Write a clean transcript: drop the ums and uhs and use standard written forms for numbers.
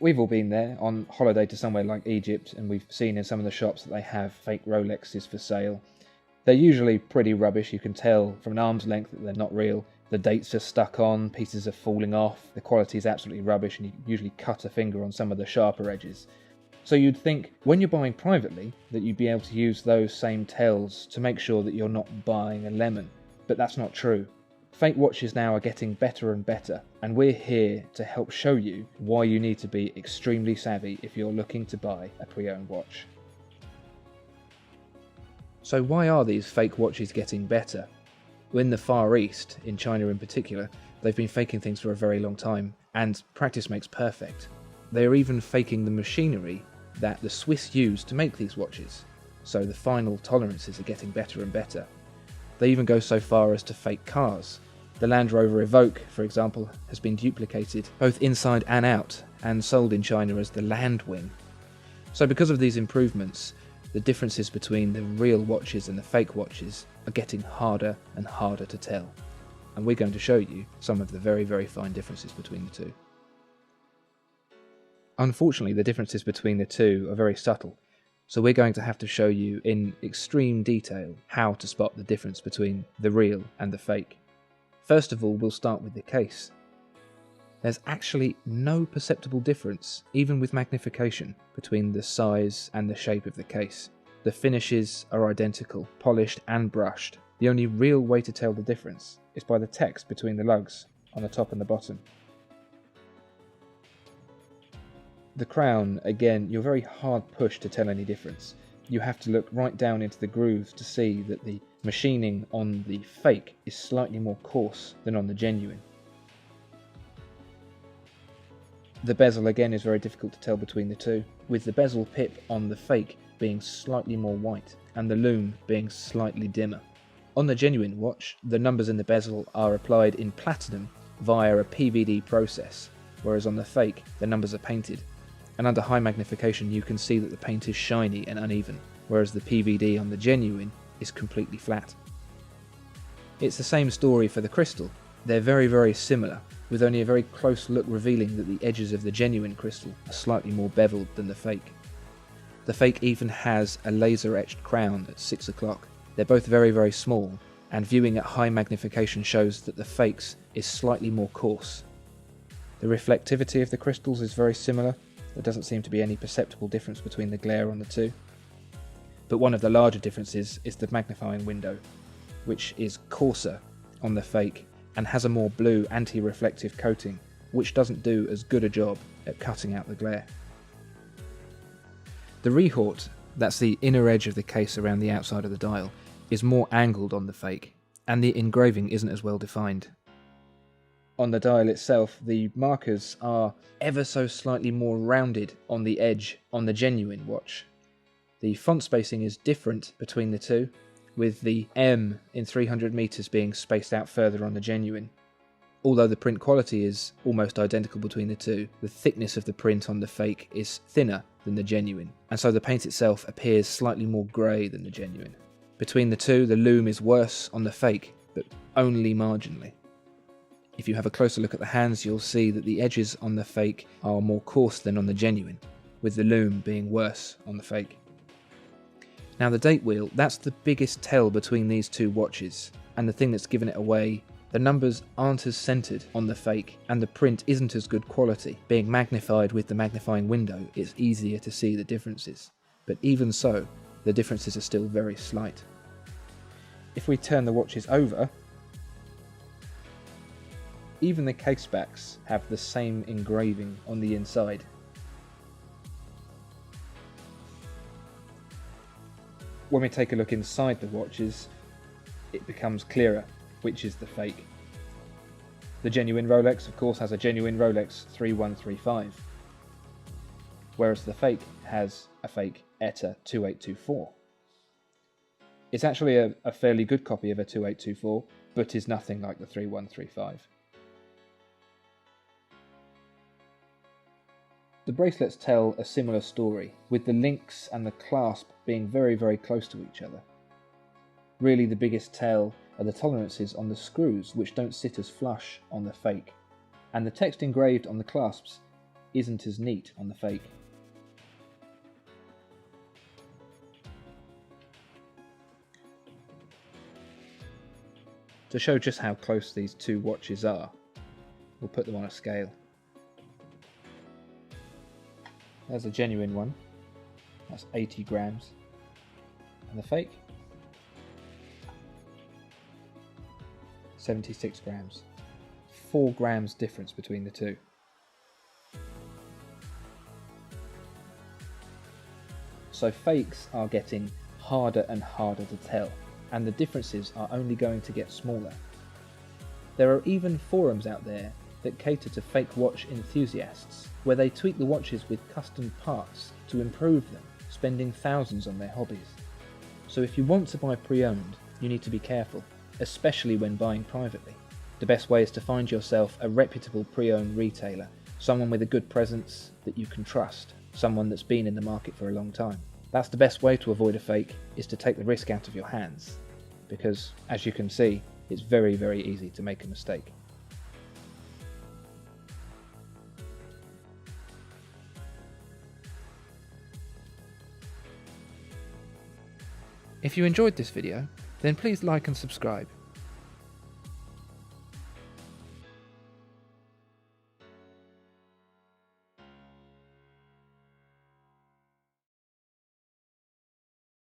We've all been there on holiday to somewhere like Egypt, and we've seen in some of the shops that they have fake Rolexes for sale. They're usually pretty rubbish. You can tell from an arm's length that they're not real. The dates are stuck on, pieces are falling off, the quality is absolutely rubbish, and you usually cut a finger on some of the sharper edges. So you'd think, when you're buying privately, that you'd be able to use those same tells to make sure that you're not buying a lemon. But that's not true. Fake watches now are getting better and better, and we're here to help show you why you need to be extremely savvy if you're looking to buy a pre-owned watch. So why are these fake watches getting better? Well, in the Far East, in China in particular, they've been faking things for a very long time, and practice makes perfect. They are even faking the machinery that the Swiss use to make these watches, so the final tolerances are getting better and better. They even go so far as to fake cars. The Land Rover Evoque, for example, has been duplicated both inside and out, and sold in China as the Landwing. So because of these improvements, the differences between the real watches and the fake watches are getting harder and harder to tell. And we're going to show you some of the very, very fine differences between the two. Unfortunately, the differences between the two are very subtle, so we're going to have to show you in extreme detail how to spot the difference between the real and the fake. First of all, we'll start with the case. There's actually no perceptible difference, even with magnification, between the size and the shape of the case. The finishes are identical, polished and brushed. The only real way to tell the difference is by the text between the lugs on the top and the bottom. The crown, again, you're very hard pushed to tell any difference. You have to look right down into the grooves to see that the machining on the fake is slightly more coarse than on the genuine. The bezel, again, is very difficult to tell between the two, with the bezel pip on the fake being slightly more white and the lume being slightly dimmer. On the genuine watch, the numbers in the bezel are applied in platinum via a PVD process, whereas on the fake, the numbers are painted. And under high magnification you can see that the paint is shiny and uneven, whereas the PVD on the genuine is completely flat. It's the same story for the crystal. They're very, very similar, with only a very close look revealing that the edges of the genuine crystal are slightly more beveled than the fake. The fake even has a laser etched crown at 6 o'clock. They're both very, very small, and viewing at high magnification shows that the fake's is slightly more coarse. The reflectivity of the crystals is very similar. There doesn't seem to be any perceptible difference between the glare on the two. But one of the larger differences is the magnifying window, which is coarser on the fake and has a more blue anti-reflective coating, which doesn't do as good a job at cutting out the glare. The retort, that's the inner edge of the case around the outside of the dial, is more angled on the fake, and the engraving isn't as well defined. On the dial itself, the markers are ever so slightly more rounded on the edge on the genuine watch. The font spacing is different between the two, with the M in 300 meters being spaced out further on the genuine. Although the print quality is almost identical between the two, the thickness of the print on the fake is thinner than the genuine, and so the paint itself appears slightly more grey than the genuine. Between the two, the lume is worse on the fake, but only marginally. If you have a closer look at the hands, you'll see that the edges on the fake are more coarse than on the genuine, with the lume being worse on the fake. Now the date wheel, that's the biggest tell between these two watches, and the thing that's given it away. The numbers aren't as centered on the fake, and the print isn't as good quality. Being magnified with the magnifying window, it's easier to see the differences. But even so, the differences are still very slight. If we turn the watches over, even the case backs have the same engraving on the inside. When we take a look inside the watches, it becomes clearer which is the fake. The genuine Rolex, of course, has a genuine Rolex 3135, whereas the fake has a fake ETA 2824. It's actually a fairly good copy of a 2824, but is nothing like the 3135. The bracelets tell a similar story, with the links and the clasp being very, very close to each other. Really, the biggest tell are the tolerances on the screws, which don't sit as flush on the fake, and the text engraved on the clasps isn't as neat on the fake. To show just how close these two watches are, we'll put them on a scale. There's a genuine one, that's 80 grams, and the fake, 76 grams. 4 grams difference between the two. So fakes are getting harder and harder to tell, and the differences are only going to get smaller. There are even forums out there that cater to fake watch enthusiasts, where they tweak the watches with custom parts to improve them, spending thousands on their hobbies. So if you want to buy pre-owned, you need to be careful, especially when buying privately. The best way is to find yourself a reputable pre-owned retailer, someone with a good presence that you can trust, someone that's been in the market for a long time. That's the best way to avoid a fake, is to take the risk out of your hands, because as you can see, it's very, very easy to make a mistake. If you enjoyed this video, then please like and subscribe.